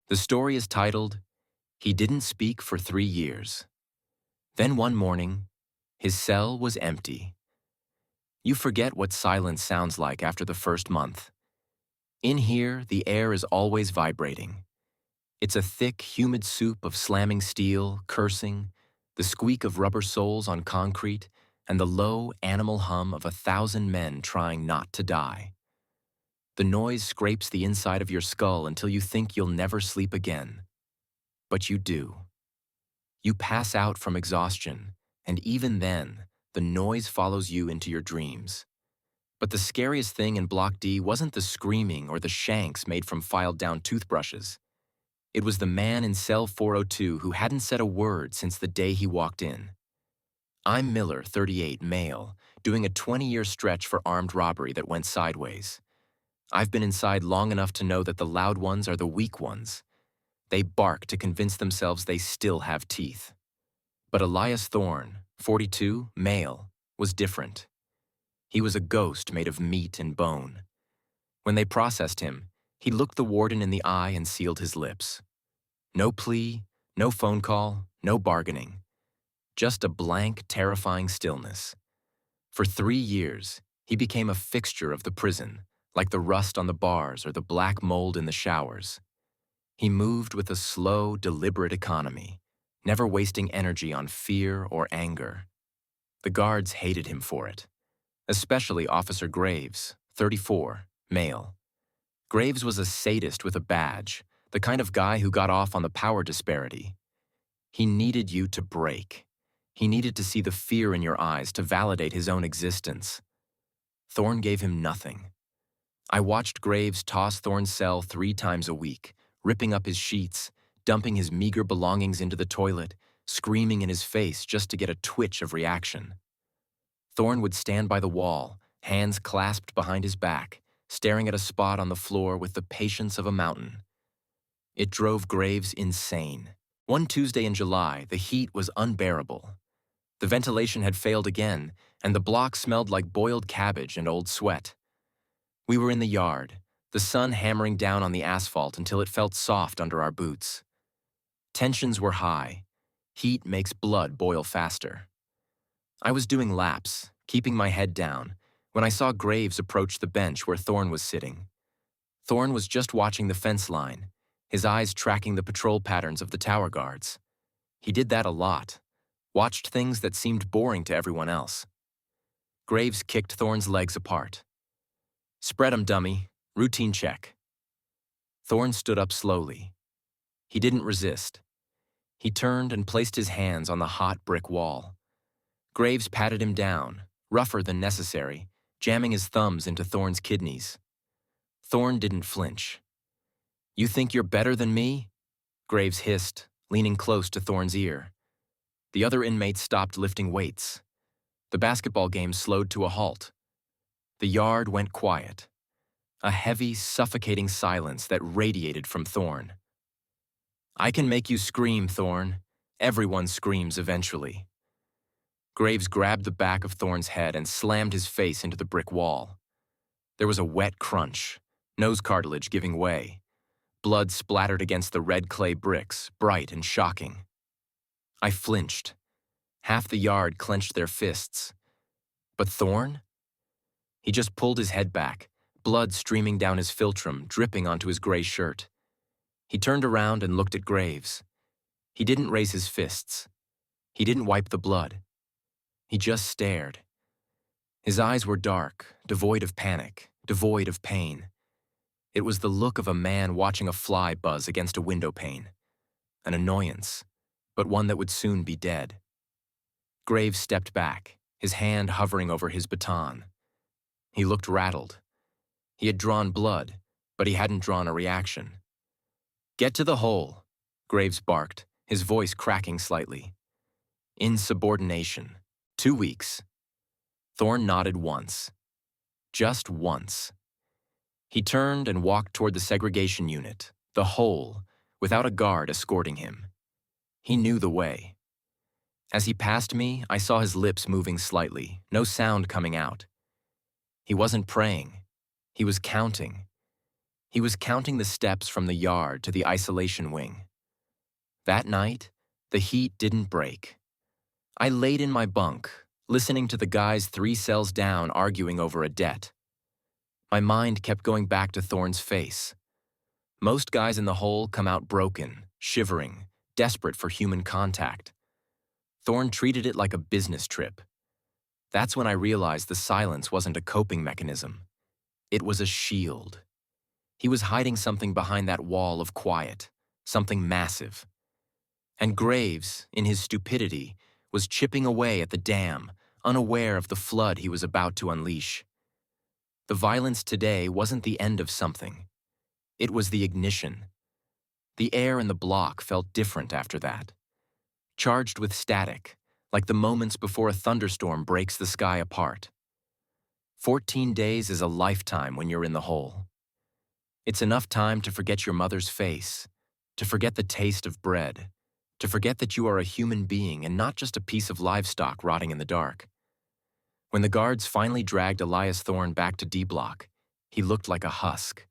The story is titled, He Didn't Speak for 3 Years. Then one morning, his cell was empty. You forget what silence sounds like after the first month. In here, the air is always vibrating. It's a thick, humid soup of slamming steel, cursing, the squeak of rubber soles on concrete, and the low, animal hum of 1,000 men trying not to die. The noise scrapes the inside of your skull until you think you'll never sleep again. But you do. You pass out from exhaustion, and even then, the noise follows you into your dreams. But the scariest thing in Block D wasn't the screaming or the shanks made from filed-down toothbrushes. It was the man in cell 402 who hadn't said a word since the day he walked in. I'm Miller, 38, male, doing a 20-year stretch for armed robbery that went sideways. I've been inside long enough to know that the loud ones are the weak ones. They bark to convince themselves they still have teeth. But Elias Thorne, 42, male, was different. He was a ghost made of meat and bone. When they processed him, he looked the warden in the eye and sealed his lips. No plea, no phone call, no bargaining. Just a blank, terrifying stillness. For 3 years, he became a fixture of the prison, like the rust on the bars or the black mold in the showers. He moved with a slow, deliberate economy, never wasting energy on fear or anger. The guards hated him for it, especially Officer Graves, 34, male. Graves was a sadist with a badge, the kind of guy who got off on the power disparity. He needed you to break. He needed to see the fear in your eyes to validate his own existence. Thorne gave him nothing. I watched Graves toss Thorne's cell 3 times a week, ripping up his sheets, dumping his meager belongings into the toilet, screaming in his face just to get a twitch of reaction. Thorne would stand by the wall, hands clasped behind his back, staring at a spot on the floor with the patience of a mountain. It drove Graves insane. One Tuesday in July, the heat was unbearable. The ventilation had failed again, and the block smelled like boiled cabbage and old sweat. We were in the yard, the sun hammering down on the asphalt until it felt soft under our boots. Tensions were high. Heat makes blood boil faster. I was doing laps, keeping my head down, when I saw Graves approach the bench where Thorne was sitting. Thorne was just watching the fence line, his eyes tracking the patrol patterns of the tower guards. He did that a lot, watched things that seemed boring to everyone else. Graves kicked Thorne's legs apart. "Spread 'em, dummy. Routine check." Thorne stood up slowly. He didn't resist. He turned and placed his hands on the hot brick wall. Graves patted him down, rougher than necessary, jamming his thumbs into Thorne's kidneys. Thorne didn't flinch. "You think you're better than me?" Graves hissed, leaning close to Thorne's ear. The other inmates stopped lifting weights. The basketball game slowed to a halt. The yard went quiet. A heavy, suffocating silence that radiated from Thorne. "I can make you scream, Thorne. Everyone screams eventually." Graves grabbed the back of Thorne's head and slammed his face into the brick wall. There was a wet crunch, nose cartilage giving way. Blood splattered against the red clay bricks, bright and shocking. I flinched. Half the yard clenched their fists. But Thorne? He just pulled his head back, blood streaming down his philtrum, dripping onto his gray shirt. He turned around and looked at Graves. He didn't raise his fists. He didn't wipe the blood. He just stared. His eyes were dark, devoid of panic, devoid of pain. It was the look of a man watching a fly buzz against a window pane. An annoyance, but one that would soon be dead. Graves stepped back, his hand hovering over his baton. He looked rattled. He had drawn blood, but he hadn't drawn a reaction. "Get to the hole," Graves barked, his voice cracking slightly. "Insubordination. 2 weeks." Thorne nodded once. Just once. He turned and walked toward the segregation unit, the hole, without a guard escorting him. He knew the way. As he passed me, I saw his lips moving slightly, no sound coming out. He wasn't praying. He was counting. He was counting the steps from the yard to the isolation wing. That night, the heat didn't break. I laid in my bunk, listening to the guys 3 cells down arguing over a debt. My mind kept going back to Thorne's face. Most guys in the hole come out broken, shivering, desperate for human contact. Thorne treated it like a business trip. That's when I realized the silence wasn't a coping mechanism. It was a shield. He was hiding something behind that wall of quiet, something massive. And Graves, in his stupidity, was chipping away at the dam, unaware of the flood he was about to unleash. The violence today wasn't the end of something. It was the ignition. The air in the block felt different after that. Charged with static, like the moments before a thunderstorm breaks the sky apart. 14 days is a lifetime when you're in the hole. It's enough time to forget your mother's face, to forget the taste of bread, to forget that you are a human being and not just a piece of livestock rotting in the dark. When the guards finally dragged Elias Thorne back to D Block, he looked like a husk.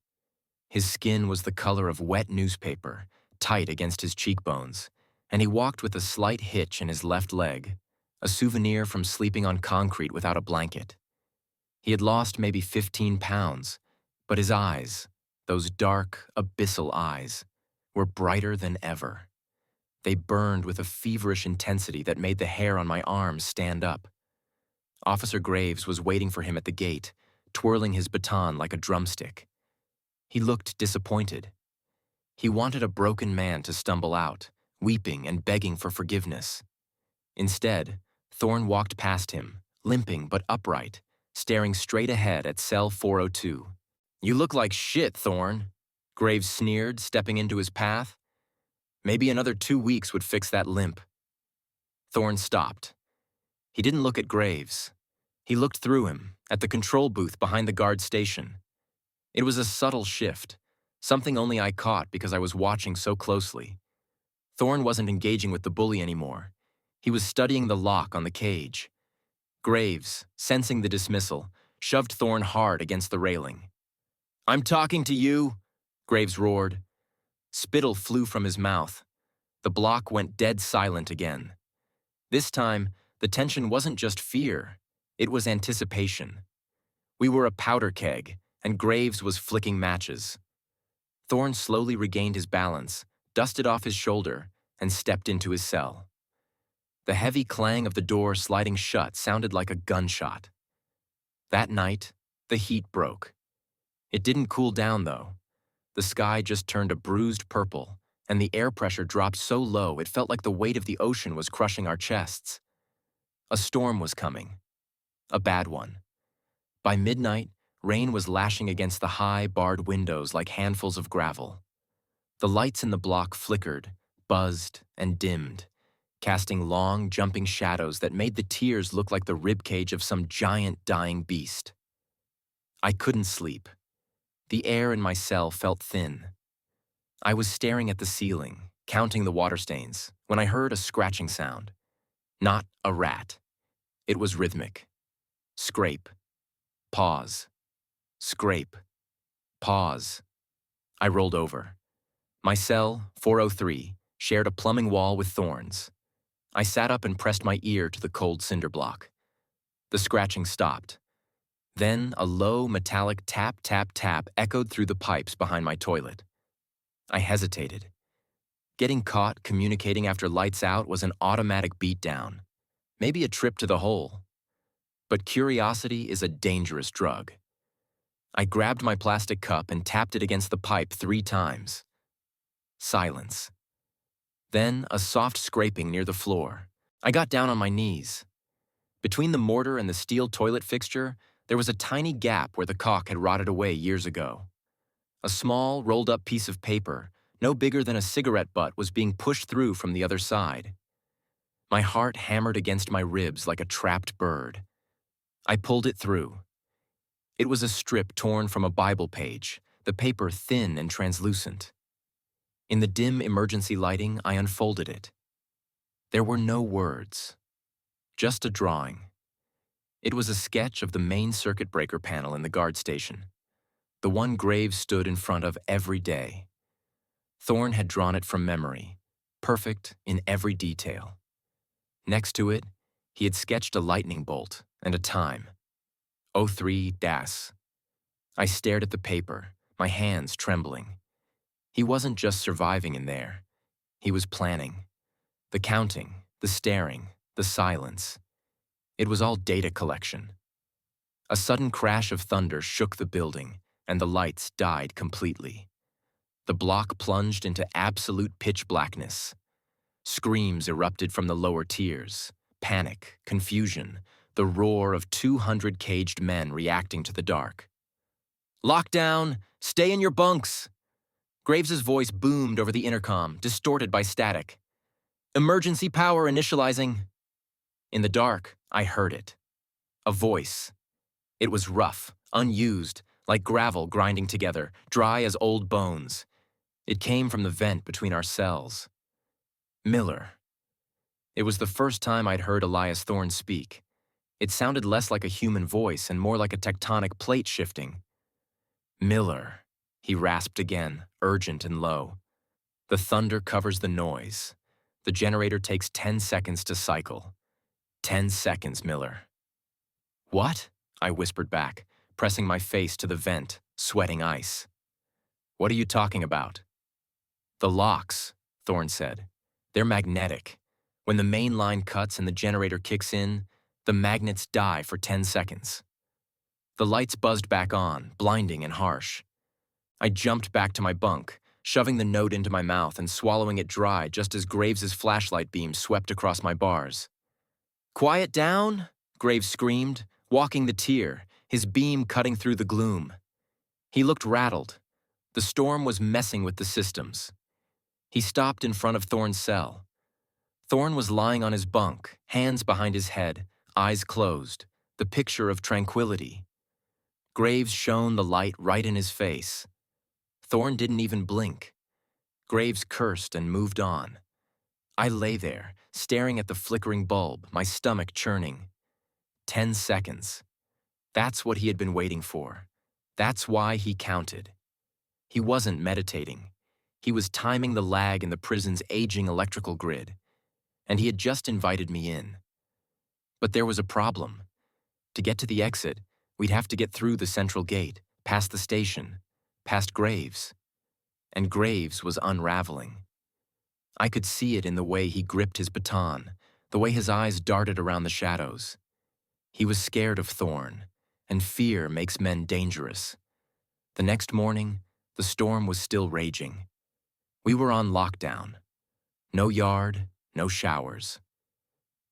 His skin was the color of wet newspaper, tight against his cheekbones, and he walked with a slight hitch in his left leg, a souvenir from sleeping on concrete without a blanket. He had lost maybe 15 pounds, but his eyes, those dark, abyssal eyes, were brighter than ever. They burned with a feverish intensity that made the hair on my arms stand up. Officer Graves was waiting for him at the gate, twirling his baton like a drumstick. He looked disappointed. He wanted a broken man to stumble out, weeping and begging for forgiveness. Instead, Thorne walked past him, limping but upright, staring straight ahead at cell 402. "You look like shit, Thorne," Graves sneered, stepping into his path. Maybe another 2 weeks would fix that limp. Thorne stopped. He didn't look at Graves. He looked through him, at the control booth behind the guard station. It was a subtle shift, something only I caught because I was watching so closely. Thorne wasn't engaging with the bully anymore. He was studying the lock on the cage. Graves, sensing the dismissal, shoved Thorne hard against the railing. "I'm talking to you," Graves roared. Spittle flew from his mouth. The block went dead silent again. This time, the tension wasn't just fear, it was anticipation. We were a powder keg, and Graves was flicking matches. Thorne slowly regained his balance, dusted off his shoulder, and stepped into his cell. The heavy clang of the door sliding shut sounded like a gunshot. That night, the heat broke. It didn't cool down, though. The sky just turned a bruised purple, and the air pressure dropped so low it felt like the weight of the ocean was crushing our chests. A storm was coming. A bad one. By midnight, rain was lashing against the high, barred windows like handfuls of gravel. The lights in the block flickered, buzzed, and dimmed, casting long, jumping shadows that made the tiers look like the ribcage of some giant, dying beast. I couldn't sleep. The air in my cell felt thin. I was staring at the ceiling, counting the water stains, when I heard a scratching sound. Not a rat. It was rhythmic. Scrape. Pause. Scrape. Pause. I rolled over. My cell, 403, shared a plumbing wall with thorns. I sat up and pressed my ear to the cold cinder block. The scratching stopped. Then a low, metallic tap, tap, tap echoed through the pipes behind my toilet. I hesitated. Getting caught communicating after lights out was an automatic beatdown. Maybe a trip to the hole. But curiosity is a dangerous drug. I grabbed my plastic cup and tapped it against the pipe 3 times. Silence. Then a soft scraping near the floor. I got down on my knees. Between the mortar and the steel toilet fixture, there was a tiny gap where the caulk had rotted away years ago. A small, rolled-up piece of paper, no bigger than a cigarette butt, was being pushed through from the other side. My heart hammered against my ribs like a trapped bird. I pulled it through. It was a strip torn from a Bible page, the paper thin and translucent. In the dim emergency lighting, I unfolded it. There were no words, just a drawing. It was a sketch of the main circuit breaker panel in the guard station. the one Graves stood in front of every day. Thorne had drawn it from memory, perfect in every detail. Next to it, he had sketched a lightning bolt and a time. 03 Das. I stared at the paper, my hands trembling. He wasn't just surviving in there. He was planning. The counting, the staring, the silence. It was all data collection. A sudden crash of thunder shook the building, and the lights died completely. The block plunged into absolute pitch blackness. Screams erupted from the lower tiers. Panic, confusion, the roar of 200 caged men reacting to the dark. "Lockdown! Stay in your bunks!" Graves's voice boomed over the intercom, distorted by static. "Emergency power initializing." In the dark, I heard it. A voice. It was rough, unused, like gravel grinding together, dry as old bones. It came from the vent between our cells. Miller. It was the first time I'd heard Elias Thorne speak. It sounded less like a human voice and more like a tectonic plate shifting. "Miller," he rasped again, urgent and low. "The thunder covers the noise. The generator takes 10 seconds to cycle. 10 seconds, Miller." "What?" I whispered back, pressing my face to the vent, sweating ice. "What are you talking about?" "The locks," Thorne said. "They're magnetic. When the main line cuts and the generator kicks in, the magnets die for 10 seconds." The lights buzzed back on, blinding and harsh. I jumped back to my bunk, shoving the note into my mouth and swallowing it dry just as Graves's flashlight beam swept across my bars. "Quiet down!" Graves screamed, walking the tier, his beam cutting through the gloom. He looked rattled. The storm was messing with the systems. He stopped in front of Thorne's cell. Thorne was lying on his bunk, hands behind his head, eyes closed, the picture of tranquility. Graves shone the light right in his face. Thorne didn't even blink. Graves cursed and moved on. I lay there, staring at the flickering bulb, my stomach churning. 10 seconds. That's what he had been waiting for. That's why he counted. He wasn't meditating. He was timing the lag in the prison's aging electrical grid. And he had just invited me in. But there was a problem. To get to the exit, we'd have to get through the central gate, past the station, past Graves. And Graves was unraveling. I could see it in the way he gripped his baton, the way his eyes darted around the shadows. He was scared of Thorne, and fear makes men dangerous. The next morning, the storm was still raging. We were on lockdown. No yard, no showers.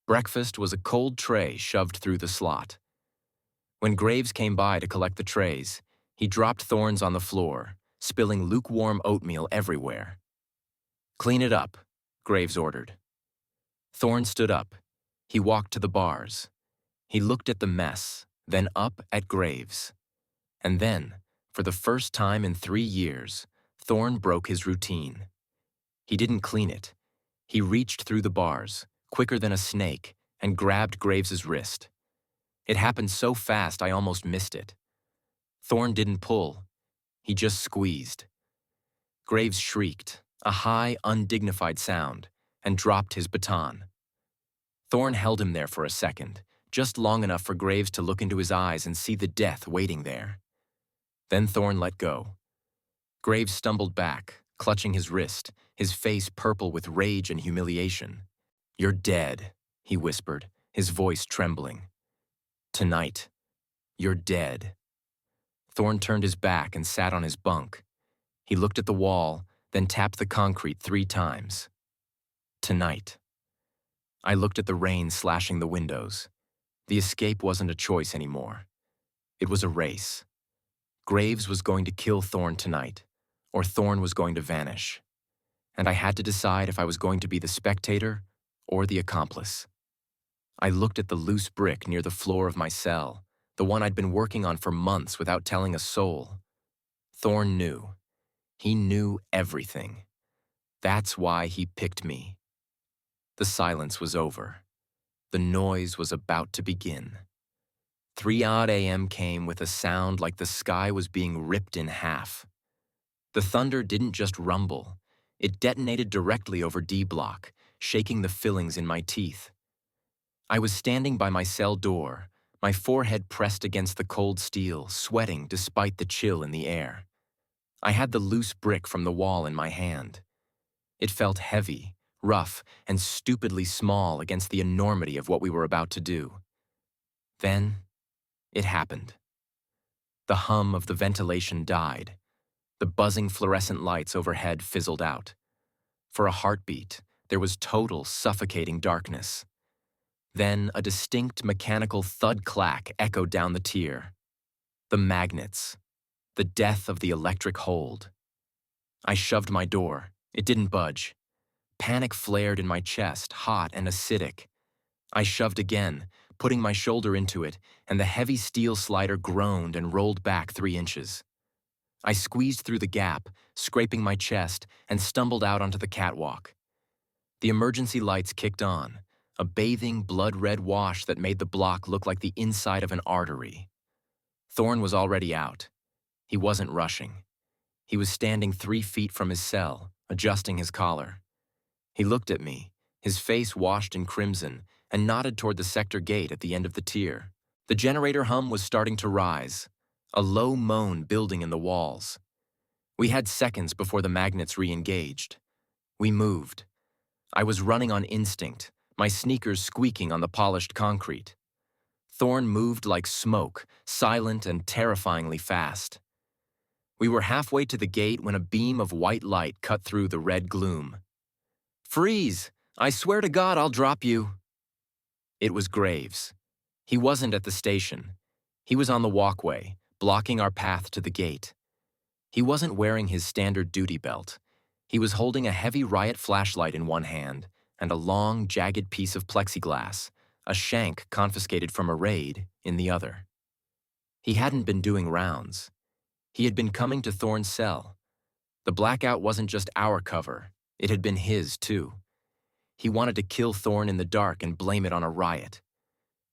Breakfast was a cold tray shoved through the slot. When Graves came by to collect the trays, he dropped Thorne's on the floor, spilling lukewarm oatmeal everywhere. "Clean it up," Graves ordered. Thorne stood up. He walked to the bars. He looked at the mess, then up at Graves. And then, for the first time in 3 years, Thorne broke his routine. He didn't clean it. He reached through the bars, quicker than a snake, and grabbed Graves's wrist. It happened so fast I almost missed it. Thorne didn't pull. He just squeezed. Graves shrieked, a high, undignified sound, and dropped his baton. Thorne held him there for a second, just long enough for Graves to look into his eyes and see the death waiting there. Then Thorne let go. Graves stumbled back, clutching his wrist, his face purple with rage and humiliation. "You're dead," he whispered, his voice trembling. "Tonight, you're dead." Thorne turned his back and sat on his bunk. He looked at the wall, then tapped the concrete 3 times. "Tonight." I looked at the rain slashing the windows. The escape wasn't a choice anymore. It was a race. Graves was going to kill Thorne tonight, or Thorne was going to vanish. And I had to decide if I was going to be the spectator or the accomplice. I looked at the loose brick near the floor of my cell, the one I'd been working on for months without telling a soul. Thorne knew. He knew everything. That's why he picked me. The silence was over. The noise was about to begin. 3 odd a.m. came with a sound like the sky was being ripped in half. The thunder didn't just rumble. It detonated directly over D block, shaking the fillings in my teeth. I was standing by my cell door, my forehead pressed against the cold steel, sweating despite the chill in the air. I had the loose brick from the wall in my hand. It felt heavy, rough, and stupidly small against the enormity of what we were about to do. Then, it happened. The hum of the ventilation died. The buzzing fluorescent lights overhead fizzled out. For a heartbeat, there was total, suffocating darkness. Then a distinct mechanical thud-clack echoed down the tier. The magnets. The death of the electric hold. I shoved my door. It didn't budge. Panic flared in my chest, hot and acidic. I shoved again, putting my shoulder into it, and the heavy steel slider groaned and rolled back 3 inches. I squeezed through the gap, scraping my chest, and stumbled out onto the catwalk. The emergency lights kicked on, a bathing, blood-red wash that made the block look like the inside of an artery. Thorne was already out. He wasn't rushing. He was standing 3 feet from his cell, adjusting his collar. He looked at me, his face washed in crimson, and nodded toward the sector gate at the end of the tier. The generator hum was starting to rise, a low moan building in the walls. We had seconds before the magnets re-engaged. We moved. I was running on instinct, my sneakers squeaking on the polished concrete. Thorne moved like smoke, silent and terrifyingly fast. We were halfway to the gate when a beam of white light cut through the red gloom. "Freeze! I swear to God I'll drop you." It was Graves. He wasn't at the station. He was on the walkway, blocking our path to the gate. He wasn't wearing his standard duty belt. He was holding a heavy riot flashlight in one hand and a long, jagged piece of plexiglass, a shank confiscated from a raid, in the other. He hadn't been doing rounds. He had been coming to Thorne's cell. The blackout wasn't just our cover. It had been his, too. He wanted to kill Thorne in the dark and blame it on a riot.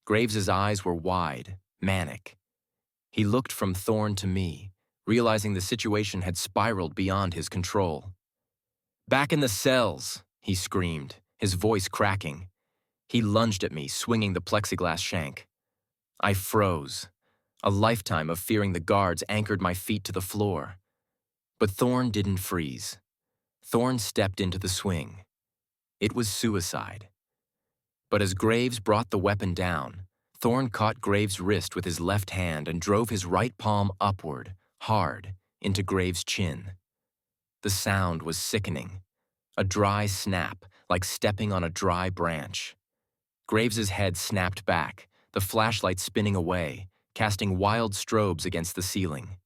Graves's eyes were wide, manic. He looked from Thorne to me, realizing the situation had spiraled beyond his control. "Back in the cells," he screamed, his voice cracking. He lunged at me, swinging the plexiglass shank. I froze. A lifetime of fearing the guards anchored my feet to the floor. But Thorne didn't freeze. Thorne stepped into the swing. It was suicide. But as Graves brought the weapon down, Thorne caught Graves' wrist with his left hand and drove his right palm upward, hard, into Graves' chin. The sound was sickening. A dry snap, like stepping on a dry branch. Graves's head snapped back, the flashlight spinning away, casting wild strobes against the ceiling.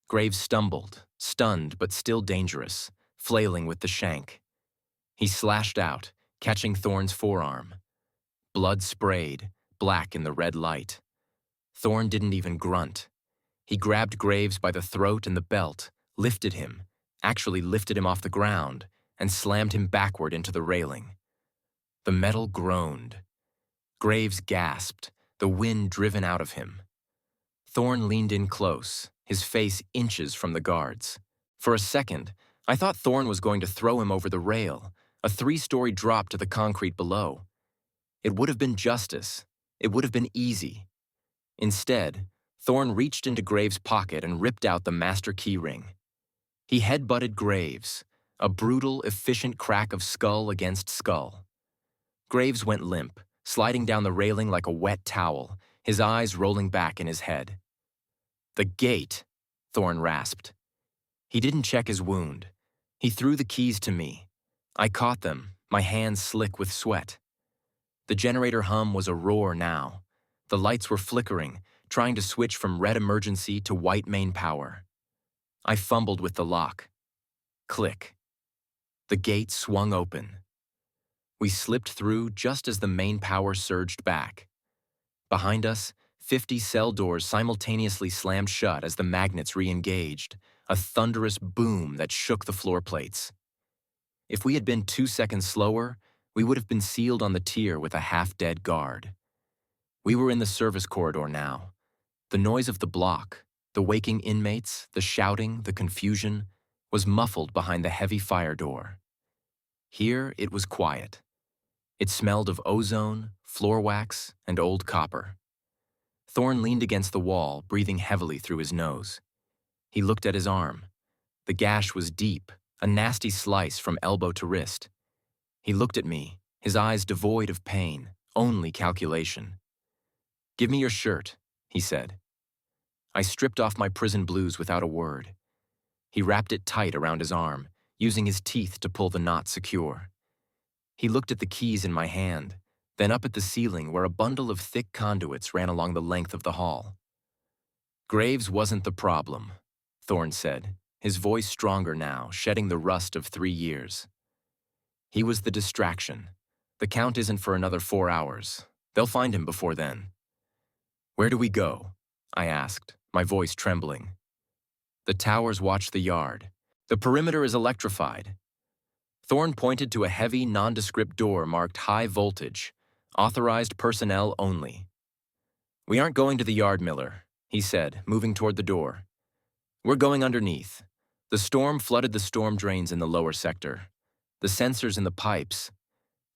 Graves stumbled, stunned but still dangerous, flailing with the shank. He slashed out, catching Thorne's forearm. Blood sprayed, black in the red light. Thorne didn't even grunt. He grabbed Graves by the throat and the belt, lifted him, actually lifted him off the ground, and slammed him backward into the railing. The metal groaned. Graves gasped, the wind driven out of him. Thorne leaned in close, his face inches from the guards. For a second, I thought Thorne was going to throw him over the rail, a 3-story drop to the concrete below. It would have been justice. It would have been easy. Instead, Thorne reached into Graves' pocket and ripped out the master key ring. He headbutted Graves, a brutal, efficient crack of skull against skull. Graves went limp, sliding down the railing like a wet towel, his eyes rolling back in his head. "The gate," Thorne rasped. He didn't check his wound. He threw the keys to me. I caught them, my hands slick with sweat. The generator hum was a roar now. The lights were flickering, trying to switch from red emergency to white main power. I fumbled with the lock. Click. The gate swung open. We slipped through just as the main power surged back. Behind us, 50 cell doors simultaneously slammed shut as the magnets re-engaged, a thunderous boom that shook the floor plates. If we had been 2 seconds slower, we would have been sealed on the tier with a half-dead guard. We were in the service corridor now. The noise of the block, the waking inmates, the shouting, the confusion, was muffled behind the heavy fire door. Here it was quiet. It smelled of ozone, floor wax, and old copper. Thorne leaned against the wall, breathing heavily through his nose. He looked at his arm. The gash was deep, a nasty slice from elbow to wrist. He looked at me, his eyes devoid of pain, only calculation. "Give me your shirt," he said. I stripped off my prison blues without a word. He wrapped it tight around his arm, using his teeth to pull the knot secure. He looked at the keys in my hand, then up at the ceiling where a bundle of thick conduits ran along the length of the hall. "Graves wasn't the problem," Thorne said, his voice stronger now, shedding the rust of 3 years. "He was the distraction. The count isn't for another 4 hours. They'll find him before then." "Where do we go?" I asked, my voice trembling. "The towers watch the yard. The perimeter is electrified." Thorne pointed to a heavy, nondescript door marked high voltage, authorized personnel only. "We aren't going to the yard, Miller," he said, moving toward the door. "We're going underneath. The storm flooded the storm drains in the lower sector. The sensors in the pipes,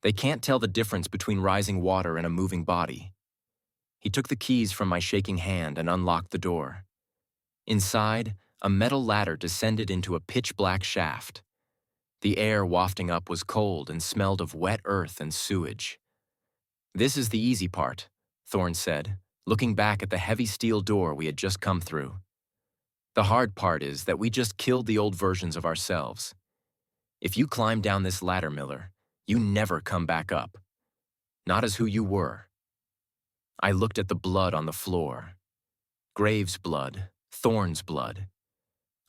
they can't tell the difference between rising water and a moving body." He took the keys from my shaking hand and unlocked the door. Inside, a metal ladder descended into a pitch-black shaft. The air wafting up was cold and smelled of wet earth and sewage. "This is the easy part," Thorne said, looking back at the heavy steel door we had just come through. "The hard part is that we just killed the old versions of ourselves. If you climb down this ladder, Miller, you never come back up. Not as who you were." I looked at the blood on the floor. Graves' blood, Thorne's blood.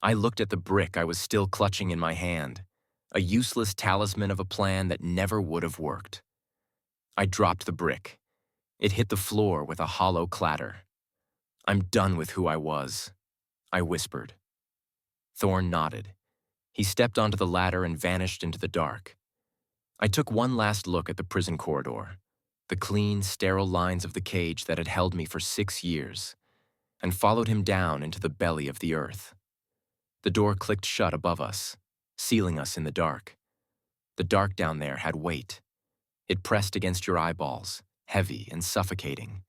I looked at the brick I was still clutching in my hand, a useless talisman of a plan that never would have worked. I dropped the brick. It hit the floor with a hollow clatter. "I'm done with who I was," I whispered. Thorne nodded. He stepped onto the ladder and vanished into the dark. I took one last look at the prison corridor, the clean, sterile lines of the cage that had held me for 6 years, and followed him down into the belly of the earth. The door clicked shut above us, sealing us in the dark. The dark down there had weight. It pressed against your eyeballs, heavy and suffocating.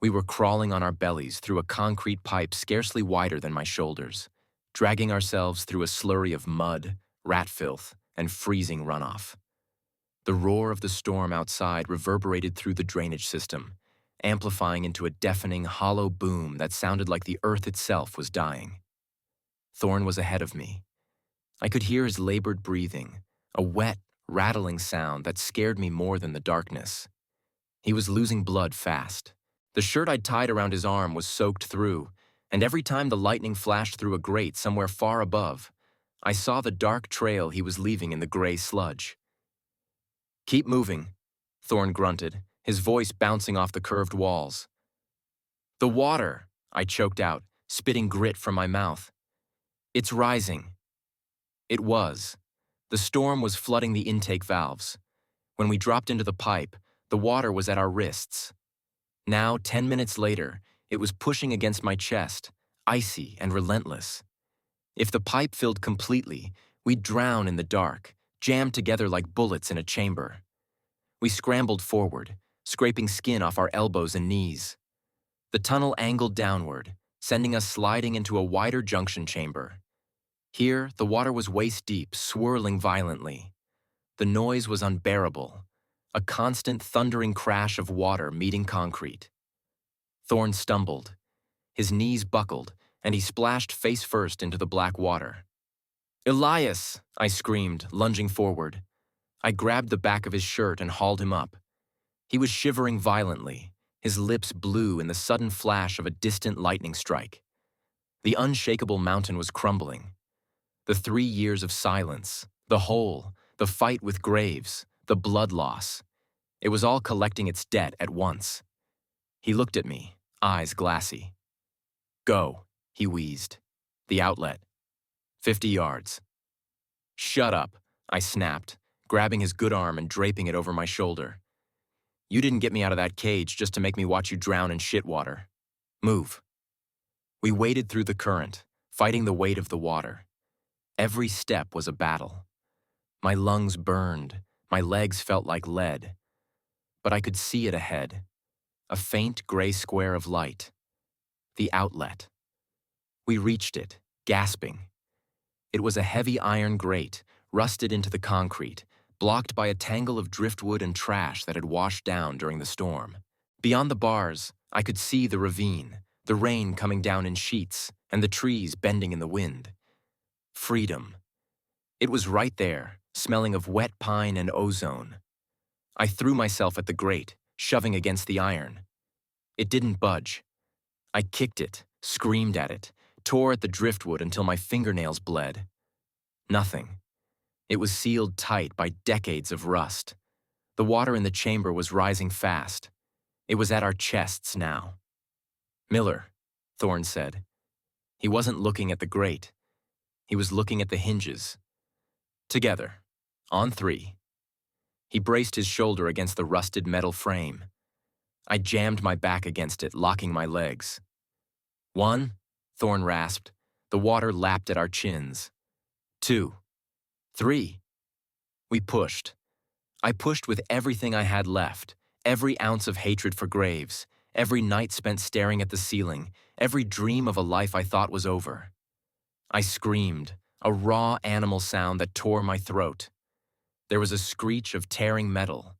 We were crawling on our bellies through a concrete pipe scarcely wider than my shoulders, dragging ourselves through a slurry of mud, rat filth, and freezing runoff. The roar of the storm outside reverberated through the drainage system, amplifying into a deafening, hollow boom that sounded like the earth itself was dying. Thorne was ahead of me. I could hear his labored breathing, a wet, rattling sound that scared me more than the darkness. He was losing blood fast. The shirt I'd tied around his arm was soaked through, and every time the lightning flashed through a grate somewhere far above, I saw the dark trail he was leaving in the gray sludge. "Keep moving," Thorne grunted, his voice bouncing off the curved walls. "The water," I choked out, spitting grit from my mouth. "It's rising." It was. The storm was flooding the intake valves. When we dropped into the pipe, the water was at our wrists. Now, 10 minutes later, it was pushing against my chest, icy and relentless. If the pipe filled completely, we'd drown in the dark, jammed together like bullets in a chamber. We scrambled forward, scraping skin off our elbows and knees. The tunnel angled downward, sending us sliding into a wider junction chamber. Here, the water was waist-deep, swirling violently. The noise was unbearable, a constant thundering crash of water meeting concrete. Thorne stumbled. His knees buckled, and he splashed face first into the black water. "Elias!" I screamed, lunging forward. I grabbed the back of his shirt and hauled him up. He was shivering violently, his lips blue in the sudden flash of a distant lightning strike. The unshakable mountain was crumbling. The 3 years of silence, the hole, the fight with Graves, the blood loss. It was all collecting its debt at once. He looked at me, eyes glassy. "Go," he wheezed. "The outlet. 50 yards. "Shut up," I snapped, grabbing his good arm and draping it over my shoulder. You didn't get me out of that cage just to make me watch you drown in shit water. Move. We waded through the current, fighting the weight of the water. Every step was a battle. My lungs burned, my legs felt like lead. But I could see it ahead, a faint gray square of light. The outlet. We reached it, gasping. It was a heavy iron grate, rusted into the concrete, blocked by a tangle of driftwood and trash that had washed down during the storm. Beyond the bars, I could see the ravine, the rain coming down in sheets, and the trees bending in the wind. Freedom. It was right there, smelling of wet pine and ozone. I threw myself at the grate, shoving against the iron. It didn't budge. I kicked it, screamed at it, tore at the driftwood until my fingernails bled. Nothing. It was sealed tight by decades of rust. The water in the chamber was rising fast. It was at our chests now. "Miller," Thorne said. He wasn't looking at the grate. He was looking at the hinges. "Together. On 3. He braced his shoulder against the rusted metal frame. I jammed my back against it, locking my legs. 1, Thorne rasped. The water lapped at our chins. 2, 3. We pushed. I pushed with everything I had left, every ounce of hatred for Graves, every night spent staring at the ceiling, every dream of a life I thought was over. I screamed, a raw animal sound that tore my throat. There was a screech of tearing metal.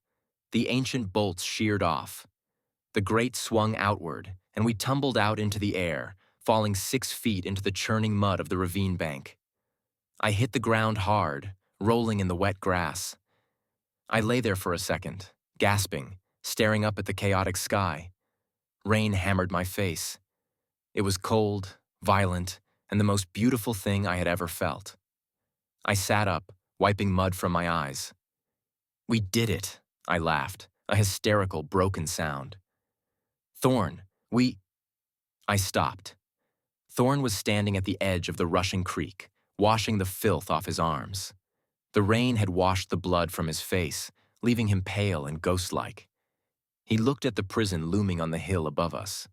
The ancient bolts sheared off. The grate swung outward, and we tumbled out into the air, falling 6 feet into the churning mud of the ravine bank. I hit the ground hard, rolling in the wet grass. I lay there for a second, gasping, staring up at the chaotic sky. Rain hammered my face. It was cold, violent, and the most beautiful thing I had ever felt. I sat up, wiping mud from my eyes. "We did it," I laughed, a hysterical, broken sound. "Thorne, I stopped. Thorne was standing at the edge of the rushing creek, washing the filth off his arms. The rain had washed the blood from his face, leaving him pale and ghost-like. He looked at the prison looming on the hill above us,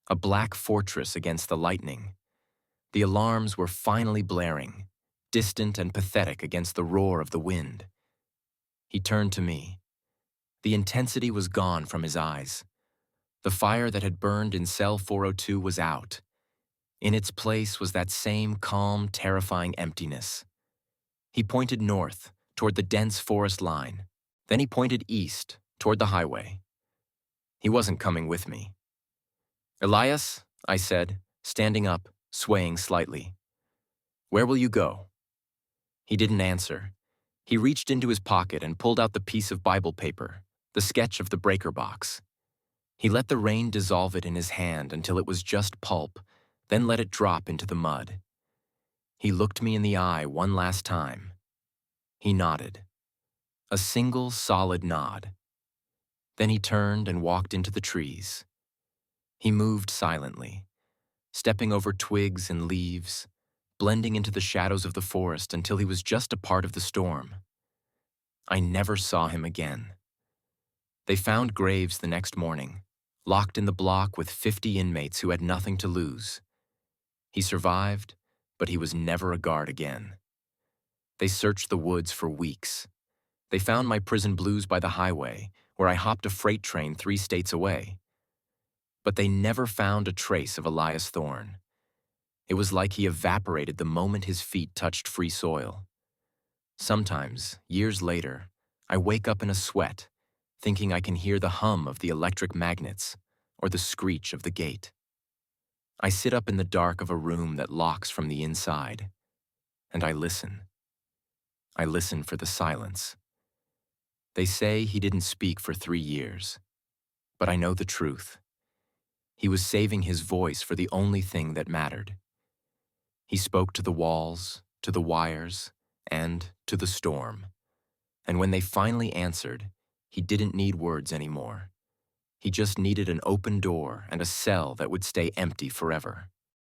a black fortress against the lightning. The alarms were finally blaring, distant and pathetic against the roar of the wind. He turned to me. The intensity was gone from his eyes. The fire that had burned in cell 402 was out. In its place was that same calm, terrifying emptiness. He pointed north, toward the dense forest line. Then he pointed east, toward the highway. He wasn't coming with me. "Elias," I said, standing up, swaying slightly. "Where will you go?" He didn't answer. He reached into his pocket and pulled out the piece of Bible paper, the sketch of the breaker box. He let the rain dissolve it in his hand until it was just pulp, then let it drop into the mud. He looked me in the eye one last time. He nodded. A single solid nod. Then he turned and walked into the trees. He moved silently, stepping over twigs and leaves, blending into the shadows of the forest until he was just a part of the storm. I never saw him again. They found Graves the next morning, locked in the block with 50 inmates who had nothing to lose. He survived, but he was never a guard again. They searched the woods for weeks. They found my prison blues by the highway, where I hopped a freight train 3 states away. But they never found a trace of Elias Thorne. It was like he evaporated the moment his feet touched free soil. Sometimes, years later, I wake up in a sweat, thinking I can hear the hum of the electric magnets or the screech of the gate. I sit up in the dark of a room that locks from the inside, and I listen. I listen for the silence. They say he didn't speak for 3 years, but I know the truth. He was saving his voice for the only thing that mattered. He spoke to the walls, to the wires, and to the storm. And when they finally answered, he didn't need words anymore. He just needed an open door and a cell that would stay empty forever.